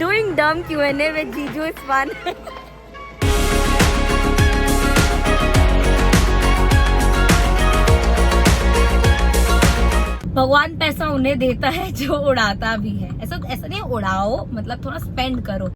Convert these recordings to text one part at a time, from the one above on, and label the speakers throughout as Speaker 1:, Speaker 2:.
Speaker 1: Doing dumb Q&A with Jiju is fun. भगवान पैसा उन्हें देता है जो उड़ाता भी है. ऐसा नहीं उड़ाओ, मतलब थोड़ा स्पेंड करो.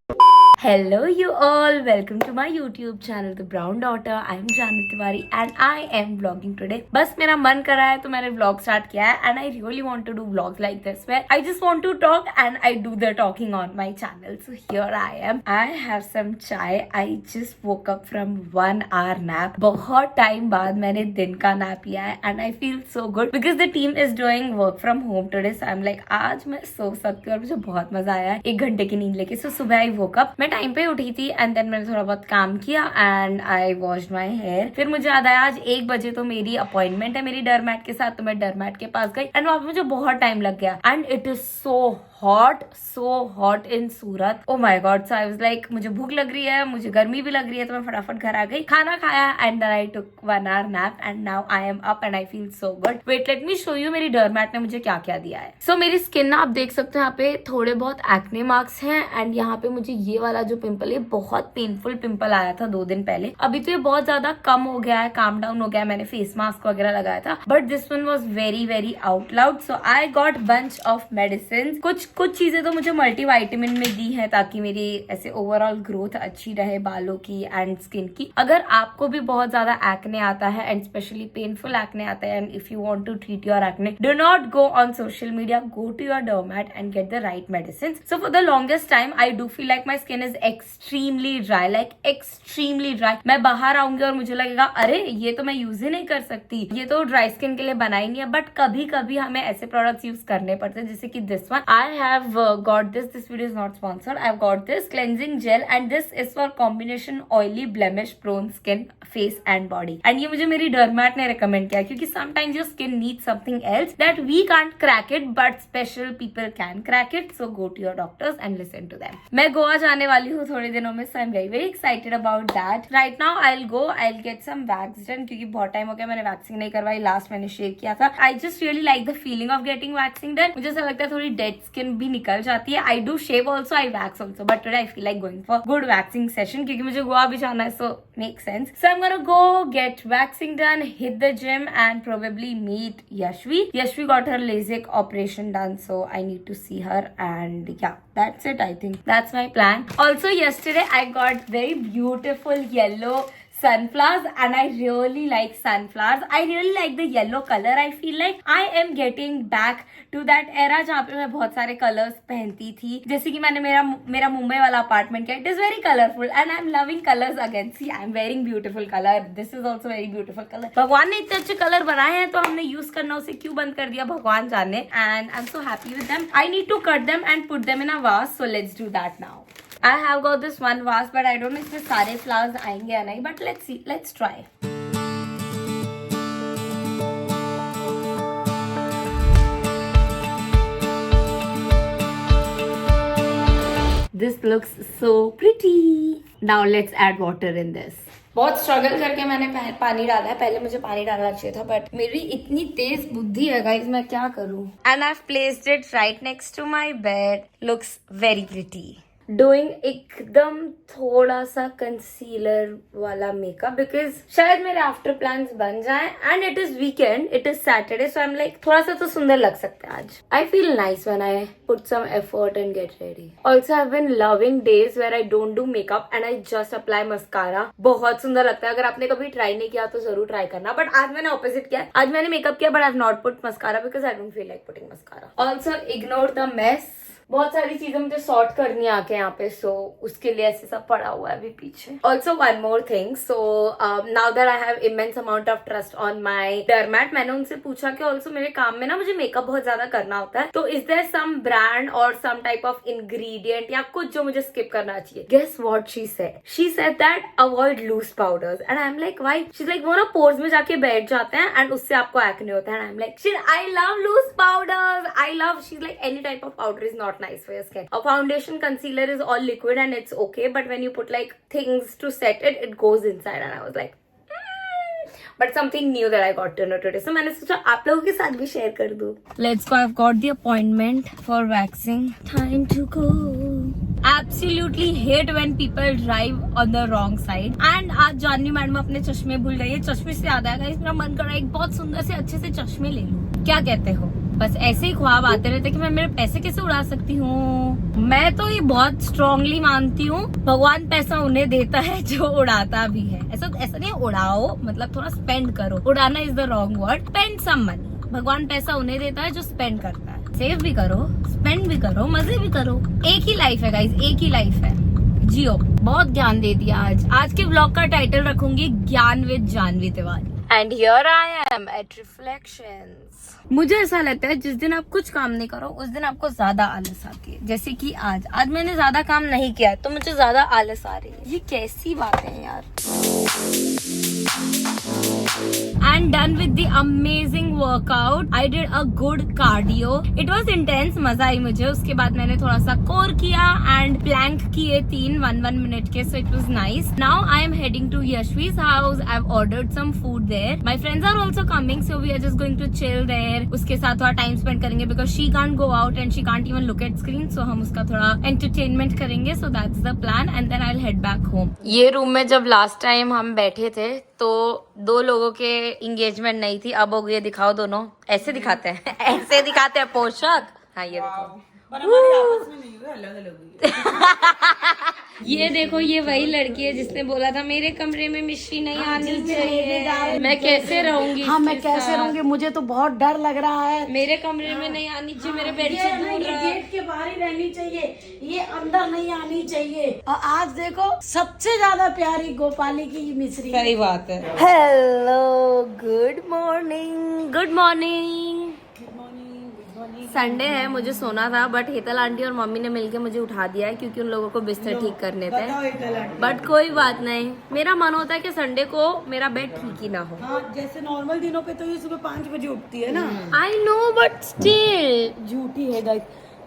Speaker 1: Hello you all, welcome to my YouTube channel The Brown Daughter. I am Janvi Tiwari and I am vlogging today. बस मेरा मन कर रहा है तो मैंने vlog start किया है and I really want to do vlogs like this where I just want to talk and I do the talking on my channel. So here I am. I have some chai. I just woke up from 1 hour nap. बहुत time बाद मैंने दिन का nap लिया है and I feel so good because the team is doing work from home today. So I'm like आज मैं सो सकती हूँ और मुझे बहुत मजा आया है 1 घंटे की नींद लेके. So सुबह I woke up. मैं टाइम पे उठी थी एंड देन मैंने थोड़ा बहुत काम किया and I washed my hair. फिर मुझे याद आया आज 1 बजे तो मेरी अपॉइंटमेंट है मेरी डरमैट के साथ, तो मैं डरमैट के पास गई एंड वहां पे मुझे बहुत टाइम लग गया and it is so hot in Surat. Oh my god. So I was like मुझे भूख लग रही है, मुझे गर्मी भी लग रही है, तो मैं फटाफट घर आ गई, खाना खाया and then I took 1 hour nap and now I am up and I feel so good. Wait let me show you मेरी डरमैट ने मुझे क्या क्या दिया है. सो मेरी स्किन ना आप देख सकते हो यहाँ पे थोड़े बहुत एक्ने मार्क्स हैं एंड यहाँ पे मुझे ये वाला जो पिंपल है बहुत पेनफुल पिंपल आया था 2 दिन पहले. अभी तो ये बहुत ज्यादा कम हो गया है, काम डाउन हो गया है, मैंने फेस मास्क वगैरह लगाया था, but this one was very out loud. So I got bunch of medicine. कुछ चीजें तो मुझे मल्टीविटामिन में दी है ताकि मेरी ऐसे ओवरऑल ग्रोथ अच्छी रहे बालों की एंड स्किन की. अगर आपको भी बहुत ज्यादा एक्ने आता है एंड स्पेशली पेनफुल एक्ने आता है and if you want to treat your acne, do not go on social media, go to your dermat and get the right medicine. So for the longest time I do feel like my skin is extremely dry, like extremely dry. मैं बाहर आऊंगी और मुझे लगेगा अरे ये तो मैं यूज ही नहीं कर सकती, ये तो ड्राई स्किन के लिए बना ही नहीं है. बट कभी कभी हमें ऐसे प्रोडक्ट्स यूज करने पड़ते हैं जैसे कि this one. I have got this video is not sponsored. I have got this cleansing gel and this is for combination oily blemish prone skin face and body. And ये मुझे मेरी dermat ने recommend किया क्योंकि sometimes your skin needs something else that we can't crack it but special people can crack it. So go to your doctors and listen to them. मैं गोवा जाने वाली हूँ थोड़े दिनों में, so I'm very excited about that. Right now I'll get some wax done क्योंकि बहुत time हो गया मैंने वैक्सिंग नहीं करवाई, लास्ट मैंने शेव किया था. I just really like the feeling of getting waxing done. मुझे ऐसा लगता है थोड़ी डेड स्किन भी निकल जाती है. I do shave also, I wax also, but today I feel like going for good waxing session क्योंकि मुझे गोवा भी जाना है, so makes sense. So I'm gonna go get waxing done, hit the gym and probably meet Yashvi. Yashvi got her LASIK operation done, so I need to see her and yeah, that's it. I think that's my plan. Also yesterday I got very beautiful yellow sunflowers and I really like sunflowers. I really like the yellow color. I feel like I am getting back to that era जहाँ पे मैं बहुत सारे colors पहनती थी. जैसे कि मैंने मेरा मुंबई वाला अपार्टमेंट किया. It is very colorful and I'm loving colors again. See, I'm wearing beautiful color. This is also very beautiful color. भगवान ने इतने अच्छे कलर बनाए हैं तो हमने यूज करना उसे क्यों बंद कर दिया भगवान जाने. And I'm so happy with them. I need to cut them and put them in a vase. So let's do that now. I have got this one vase, but I don't know इसमें सारे flowers आएंगे या नहीं. But let's see, let's try. This looks so pretty. Now let's add water in this. बहुत struggle करके मैंने पानी डाला है. पहले मुझे पानी डालना चाहिए था बट मेरी इतनी तेज बुद्धि है गाइस, मैं क्या करूं. And I have placed it right next to my bed. Looks very pretty. Doing एकदम थोड़ा सा कंसीलर वाला मेकअप बिकॉज शायद मेरे आफ्टर प्लान्स बन जाए and it is weekend, it is Saturday, so I am like थोड़ा सा तो सुंदर लग सकता है आज. I feel nice when I put some effort and get ready. Also I have been loving days where I don't do makeup and I just apply mascara. बहुत सुंदर लगता है. अगर आपने कभी ट्राई नहीं किया तो जरूर ट्राई करना. बट आज मैंने ऑपोजिट किया. आज मैंने मेकअप किया but I have not put mascara because I don't feel like putting mascara. Also ignore the mess. बहुत सारी चीजें मुझे सॉर्ट करनी आके यहाँ पे, सो उसके लिए ऐसे सब पड़ा हुआ है अभी पीछे. Also one more thing. So now that I have immense amount of trust on my डर्मैट, मैंने उनसे पूछा कि ऑल्सो मेरे काम में ना मुझे मेकअप बहुत ज्यादा करना होता है, तो इज देयर सम ब्रांड और सम टाइप ऑफ इंग्रेडिएंट या कुछ जो मुझे स्किप करना चाहिए. Guess what she said. She said that avoid loose powders and I am like why. She is like वो ना पोर्स में जाके बैठ जाते हैं एंड उससे आपको एक्ने होता है. And I am like I love loose powders. I love. She is like any type of powder is not nice for your skin. A foundation concealer is all liquid and it's okay, but when you put like things to set it, it goes inside. And I was like, but something new that I got to know today. So मैंने सोचा आप लोगों के साथ भी share कर दूं. Let's go. I've got the appointment for waxing. Time to go. Absolutely hate when people drive on the wrong side. And आज जानवी मैडम अपने चश्मे भूल गई है। चश्मे से याद आएगा, मेरा मन कर रहा है एक बहुत सुंदर से अच्छे से चश्मे ले लूं। क्या कहते हो? बस ऐसे ही ख्वाब आते रहते कि मैं मेरे पैसे कैसे उड़ा सकती हूँ। मैं तो ये बहुत स्ट्रांगली मानती हूँ, भगवान पैसा उन्हें देता है जो उड़ाता भी है। ऐसा नहीं उड़ाओ, मतलब थोड़ा स्पेंड करो। उड़ाना is the wrong word. Spend some money. भगवान पैसा उन्हें देता है जो स्पेंड करता है। सेव भी करो, स्पेंड भी करो, मजे भी करो। एक ही लाइफ है गाइस, एक ही लाइफ है, जियो। बहुत ज्ञान दे दिया आज के व्लॉग का टाइटल रखूंगी ज्ञान with Janvi Tiwari. And here I am at reflections. मुझे ऐसा लगता है जिस दिन आप कुछ काम नहीं करो उस दिन आपको ज्यादा आलस आती है। जैसे कि आज मैंने ज्यादा काम नहीं किया तो मुझे ज्यादा आलस आ रही है। ये कैसी बातें हैं यार। And done with the amazing workout. I did a good cardio. It was intense. मजा आई मुझे। उसके बाद मैंने थोड़ा सा कोर किया and plank किए 1 minute के, so it was nice. Now I am heading to Yashvi's house. I've ordered some food there. My friends are also coming, so we are just going to chill there. उसके साथ थोड़ा time spend करेंगे because she can't go out and she can't even look at screen. So हम उसका थोड़ा entertainment करेंगे. So that's the plan and then I'll head back home. ये room में जब last time हम बैठे थे तो 2 लोगों के इंगेजमेंट नहीं थी। अब हो गई। दिखाओ दोनों। ऐसे दिखाते हैं ऐसे दिखाते हैं पोशाक। हाँ ये देखो,
Speaker 2: पर हमारी आपस में नहीं हुई, अलग अलग हुई।
Speaker 1: ये देखो, ये वही लड़की है जिसने बोला था मेरे कमरे में मिश्री नहीं आनी चाहिए। मैं कैसे रहूंगी?
Speaker 2: हाँ मैं कैसे रहूंगी? मुझे तो बहुत डर लग रहा है।
Speaker 1: मेरे कमरे में नहीं आनी चाहिए, मेरे बेड से दूर रहो।
Speaker 2: गेट के बाहर ही रहनी चाहिए, ये अंदर नहीं आनी चाहिए। और आज देखो सबसे ज्यादा प्यारी गोपाली की मिश्री।
Speaker 3: सही बात है।
Speaker 1: Hello, good morning. Good morning. Sunday है, मुझे सोना था बट हेतल आंटी और मम्मी ने मिलके मुझे उठा दिया है क्योंकि उन लोगों को बिस्तर ठीक करने थे। बट कोई बात नहीं, मेरा मन होता है कि संडे को मेरा बेड ठीक ही ना हो।
Speaker 2: हाँ, जैसे नॉर्मल दिनों पे तो ये सुबह 5 बजे उठती है ना।
Speaker 1: आई नो बट स्टिल
Speaker 2: झूठी है गाइस,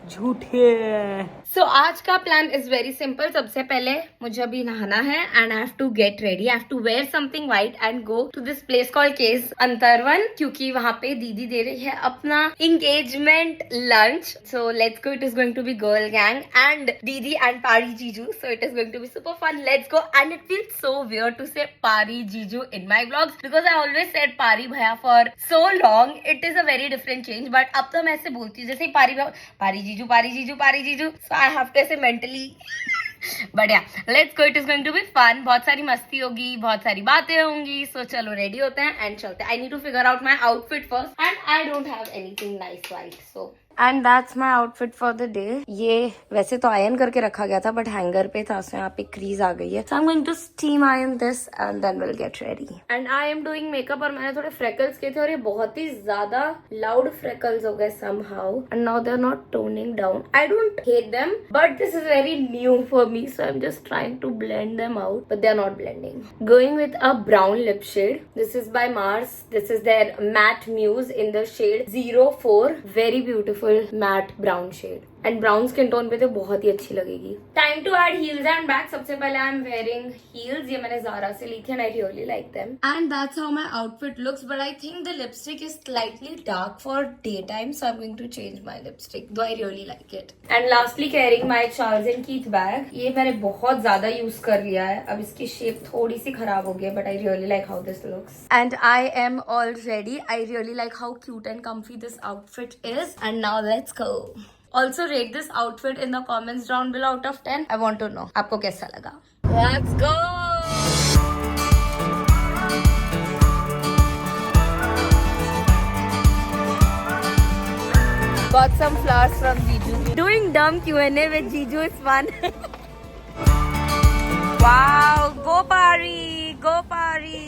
Speaker 2: झूठे।
Speaker 1: सो आज का प्लान इज वेरी सिंपल। सबसे पहले मुझे अभी नहाना है and I have to get ready. I have to wear something white and go to this place called केस अंतरवन, क्योंकि वहाँ पे दीदी दे रही है अपना engagement lunch. So let's go. It is going to be girl gang and दीदी एंड पारी जीजू। So it is going to be super fun. Let's go. And it feels so weird to say Pari जीजू in my vlogs because I always said पारी भैया for so long. It is a very different change, but अब तो मैं ऐसे बोलती हूँ जैसे पारी जीजू पारी जीजू पारी जीजू। सो आई हैव टू ऐसे mentally but yeah let's go. It is going to be fun. बहुत सारी मस्ती होगी, बहुत सारी बातें होंगी। सो चलो रेडी होते हैं एंड चलते हैं। I need to figure out my outfit first and I don't have anything nice white. So and that's my outfit for the day. ये वैसे तो आयरन करके रखा गया था बट हैंगर पे था, उसमें यहाँ पे क्रीज आ गई है। So I am going to steam iron this and then will get ready. And I am doing makeup और मैंने थोड़े फ्रेकल्स किए थे और ये बहुत ही ज्यादा लाउड फ्रेकल्स हो गए somehow and now they're not toning down. I don't hate them but this is very new for me, so I'm just trying to blend them out but they're not blending. Going with a brown lip shade. This is by Mars. This is their matte muse in the shade 04. Very beautiful matte brown shade and brown skin tone पे तो बहुत ही अच्छी लगेगी। Time to add heels and back. सबसे पहले I'm wearing heels. ये मैंने Zara से ली थी and I really like them. And that's how my outfit looks. But I think the lipstick is slightly dark for daytime, so I'm going to change my lipstick. Though I really like it. And lastly carrying my Charles and Keith bag. ये मैंने बहुत ज्यादा use कर लिया है। अब इसकी shape थोड़ी सी खराब हो गई है but I really like how this looks. And I am all ready. I really like how cute and comfy this outfit is. And now let's go. Also rate this outfit in the comments down below out of 10. I want to know आपको कैसा लगा. Let's go. Got some flowers from Jiju. Doing dumb Q&A with Jiju is fun. Wow, go Pari, go Pari.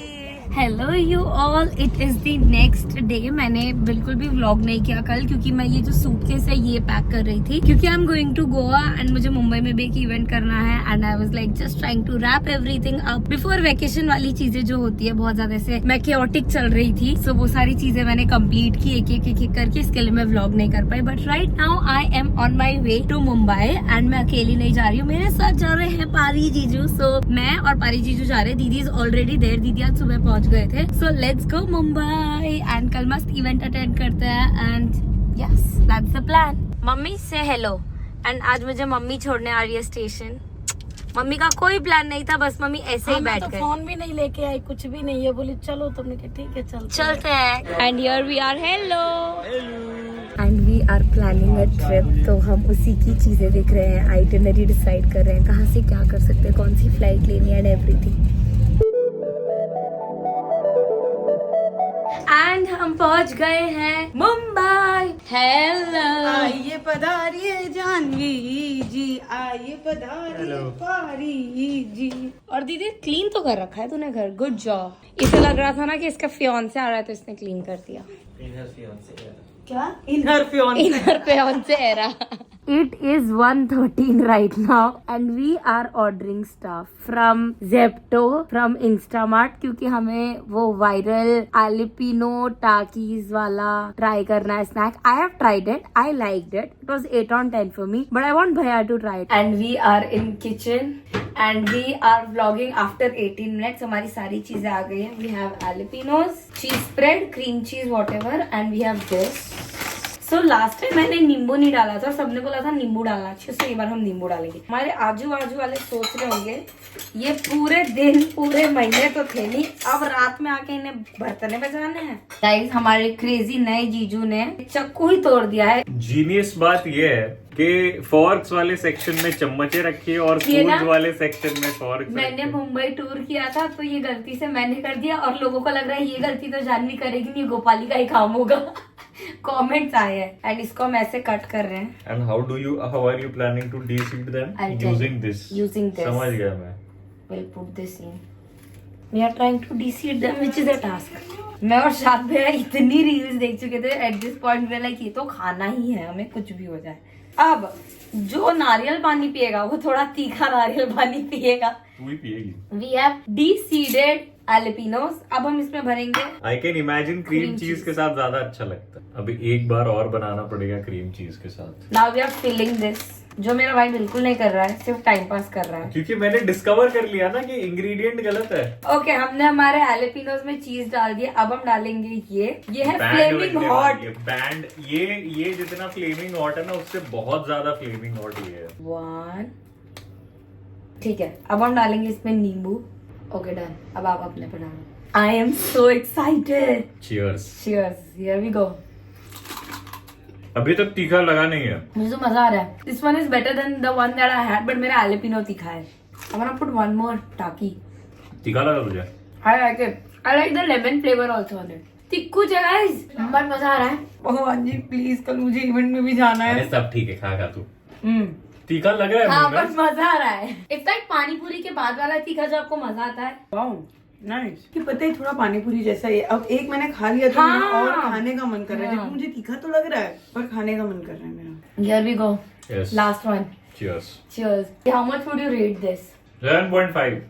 Speaker 1: Hello you all, it is the next day. मैंने बिल्कुल भी vlog नहीं किया कल क्योंकि मैं ये जो सूटकेस है ये पैक कर रही थी क्योंकि I am going to Goa and मुझे मुंबई में भी एक इवेंट करना है and I was like just trying to wrap everything up before vacation. वाली चीजें जो होती है बहुत ज्यादा से मैं केओटिक चल रही थी, सो वो सारी चीजें मैंने कंप्लीट की एक एक करके। इसके लिए मैं व्लॉग नहीं कर पाई but right now I am on my way to Mumbai and मैं अकेली नहीं जा रही हूँ, मेरे साथ जा रहे हैं पारी जीजू। सो मैं और पारी जीजू जा रहे हैं। दीदी इज ऑलरेडी देयर, दीदी आज सुबह पहुंच गए थे। सो लेट्स गो मुंबई एंड कल मस्त इवेंट अटेंड करते हैं and yes that's the plan. Mummy से हेलो एंड आज मुझे मम्मी छोड़ने आ रही है स्टेशन। मम्मी का कोई प्लान नहीं था, बस मम्मी ऐसे ही बैठ गए।
Speaker 2: फोन भी नहीं लेके आई, कुछ भी नहीं है, बोली चलो, तुमने कहा ठीक है
Speaker 1: चलते हैं। And here we are, hello and we are planning a trip. तो हम उसी की चीजें देख रहे हैं, आइटिनरी डिसाइड कर रहे हैं कहाँ से क्या कर सकते हैं, कौन सी फ्लाइट लेनी है एंड एवरीथिंग। एंड हम पहुंच गए हैं मुंबई। हेलो,
Speaker 2: आइए पधारिए जानवी जी, आइए पधारिए पारी जी।
Speaker 1: और दीदी क्लीन तो कर रखा है तूने घर, गुड जॉब। इसे लग रहा था ना कि इसका फियांसे आ रहा है तो इसने क्लीन कर दिया।
Speaker 2: क्या inner
Speaker 1: fiance era. It is 1:13 right now and we are ordering stuff from Zepto, from Instamart, क्योंकि हमें वो वायरल Alipino Takis वाला ट्राई करना है snack. I have tried it, I liked it. It was 8 on 10 for me, but I want Bhaiya to try it. And we are in kitchen and we are vlogging after 18 minutes. हमारी सारी चीजें आ गई हैं। We have Alipinos, cheese spread, cream cheese, whatever, and we have this. So last time मैंने नींबू नहीं डाला था, सबने बोला था नींबू डालना चाहिए, so ये बार हम नींबू डालेंगे। हमारे आजू बाजू वाले सोच रहे होंगे ये पूरे दिन पूरे महीने तो थे नहीं, अब रात में आके इन्हें बर्तने बजाने हैं। गाइस, हमारे क्रेजी नए जीजू ने चक्कू ही तोड़ दिया है।
Speaker 3: जीनियस बात ये है कि फॉर्क्स वाले सेक्शन में चम्मचे रखिए और स्पून वाले सेक्शन में फॉर्क्स।
Speaker 1: मैंने मुंबई टूर किया था तो ये गलती से मैंने कर दिया और लोगों को लग रहा है ये गलती तो जानवी करेगी नहीं, गोपाली का ही काम होगा। कमेंट्स आए हैं एंड इसको हम ऐसे कट कर रहे हैं।
Speaker 3: And how are you planning to decide them using this? समझ गया मैं।
Speaker 1: We'll put this in. We are trying to de-seed them, which is a task. मैं और शाद भैया इतनी रील्स देख चुके थे एट दिस पॉइंट में, लाइक ये तो खाना ही है, हमें कुछ भी हो जाए। अब जो नारियल पानी पिएगा वो थोड़ा तीखा नारियल पानी पिएगा।
Speaker 3: तू ही पिएगी।
Speaker 1: We have de-seeded Alipinos. अब हम इसमें भरेंगे।
Speaker 3: I can imagine cream cheese के साथ ज्यादा अच्छा लगता है। अभी एक बार और बनाना पड़ेगा क्रीम चीज के साथ।
Speaker 1: Now we are filling this, जो मेरा भाई बिल्कुल नहीं कर रहा है, सिर्फ टाइम पास कर रहा है।
Speaker 3: क्योंकि मैंने डिस्कवर कर लिया ना कि इंग्रेडिएंट गलत है।
Speaker 1: ओके, हमने हमारे एलिपिनोस में चीज डाल दिया। अब हम डालेंगे ये है फ्लेमिंग हॉट।
Speaker 3: बैंड ये जितना फ्लेमिंग हॉट है ना उससे बहुत ज्यादा फ्लेमिंग हॉट ये है।
Speaker 1: 1, ठीक है। अब हम डालेंगे इसमें नींबू। Okay done. अब आप अपने पे डालो। I am so excited.
Speaker 3: Cheers.
Speaker 1: Cheers, here we go.
Speaker 3: अभी तक तीखा लगा नहीं है।
Speaker 1: मुझे तो मजा आ रहा है। This one is better than the one that I had, but मेरा एलिपिनो तीखा है। I want to put one more टाकी।
Speaker 3: तीखा लगा तुझे?
Speaker 1: I like it. I like the lemon flavour also on it. तिक्कू गाइस, बहुत मजा आ रहा है। भगवान जी प्लीज, कल मुझे इवेंट में भी जाना है।
Speaker 3: अरे सब ठीक है, खा तू। तीखा लग रहा है।
Speaker 1: हाँ, बट मजा आ रहा है। इट्स लाइक पानी पूरी के बाद वाला तीखा जो आपको मजा आता है।
Speaker 2: Wow nice. कि पता है थोड़ा पानी पूरी जैसा ही। अब एक मैंने खा लिया तो
Speaker 1: हाँ,
Speaker 2: और खाने का मन कर रहा है, जबकि मुझे तीखा तो लग रहा है पर खाने का मन कर रहा है मेरा।
Speaker 1: Here we go.
Speaker 3: Yes.
Speaker 1: Last one.
Speaker 3: Cheers.
Speaker 1: Cheers. How much would you rate this?
Speaker 3: 7.5.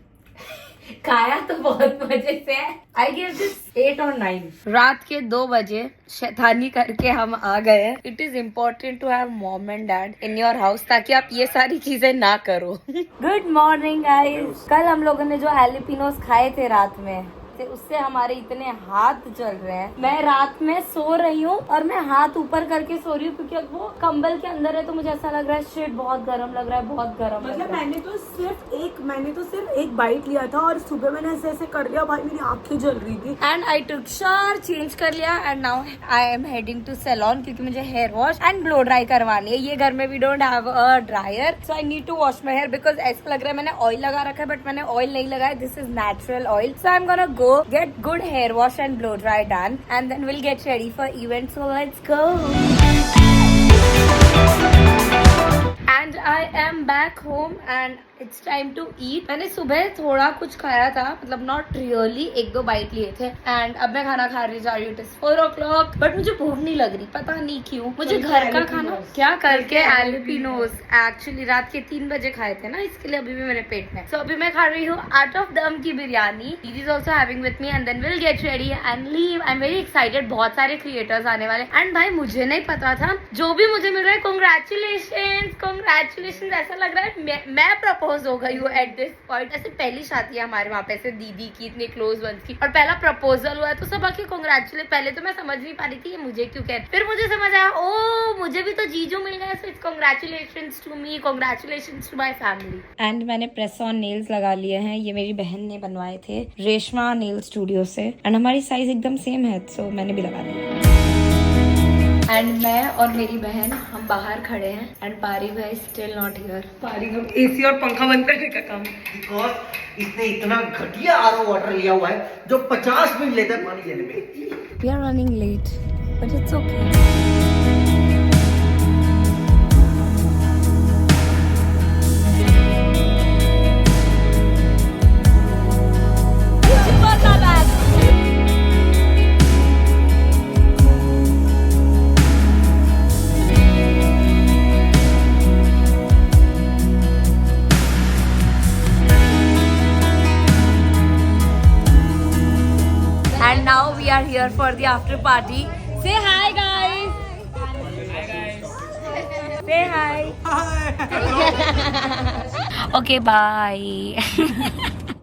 Speaker 1: खाया तो बहुत मजे से। आई गिव दिस 8 और 9। रात के 2 बजे शैतानी करके हम आ गए। It is important to have mom and dad in your house ताकि आप ये सारी चीजें ना करो। Good morning guys. कल हम लोगों ने जो एलिपिनोस खाए थे रात में, उससे हमारे इतने हाथ चल रहे हैं। मैं रात में सो रही हूँ और मैं हाथ ऊपर करके सो रही हूँ क्योंकि अब वो कंबल के अंदर है तो मुझे ऐसा लग रहा है शिट बहुत गर्म लग रहा है, बहुत गर्म।
Speaker 2: मतलब मैंने तो सिर्फ एक बाइट लिया था और सुबह मैंने ऐसे ऐसे कर लिया, भाई मेरी आंखें जल रही थी।
Speaker 1: And I took shower, change कर लिया and now I am heading to salon क्योंकि मुझे hair wash and blow dry करवानी है। ये घर में we don't have a dryer, so I need to wash my hair because ऐसा लग रहा है मैंने ऑयल लगा रखा है बट मैंने ऑयल नहीं लगाया। This is natural oil, so I am gonna go get good hair wash and blow dry done and then we'll get ready for event, so let's go. And I am back home and it's time to eat. मैंने सुबह थोड़ा कुछ खाया था, मतलब not really, 1-2 bite लिए थे and अब मैं खाना खा रही जा रही हूँ। इट इज 4 o'clock बट मुझे भूख नहीं लग रही, पता नहीं क्यों। मुझे घर का खाना क्या करके एलिपिनोस एक्चुअली रात के 3 बजे खाए थे ना, इसके लिए अभी भी मेरे पेट में। तो अभी मैं खा रही हूँ आउट ऑफ दम की biryani. Didi is also having with me and then will get ready and leave. I am very excited. बहुत सारे क्रिएटर्स आने वाले एंड भाई मुझे नहीं पता था, जो भी मुझे मिल रहा है कांग्रेचुलेशंस। कॉन्ग्रेचुलेशन, ऐसा लग रहा है मैं प्रपोज हो गई हूँ एट दिस पॉइंट। ऐसे पहली शादी है हमारे वहाँ पे ऐसे दीदी की, इतने क्लोज वंस की, और पहला प्रपोजल हुआ है तो सब आके कॉन्ग्रेचुलेट। पहले तो मैं समझ नहीं पा रही थी ये मुझे क्यों कह रही, फिर मुझे समझ आया ओ मुझे भी तो जीजू मिल गए, so it's congratulations to me, congratulations to my family. And मैंने प्रेस ऑन नेल्स लगा लिए हैं, ये मेरी बहन ने बनवाए थे रेशमा नेल स्टूडियो से, एंड हमारी साइज एकदम सेम है सो मैंने भी लगा दिया। एंड मैं और मेरी बहन हम बाहर खड़े हैं एंड पारी भाई स्टिल नॉट हियर। पारी को एसी और पंखा बंद करने का काम,
Speaker 4: बिकॉज इसने इतना घटिया आरओ वाटर लिया हुआ है जो 50 मिनट लेता है पानी लेने में।
Speaker 1: We are running late but it's okay. And now we are here for the after party. Say hi guys. Hi guys. Say hi. Hi. Okay, bye.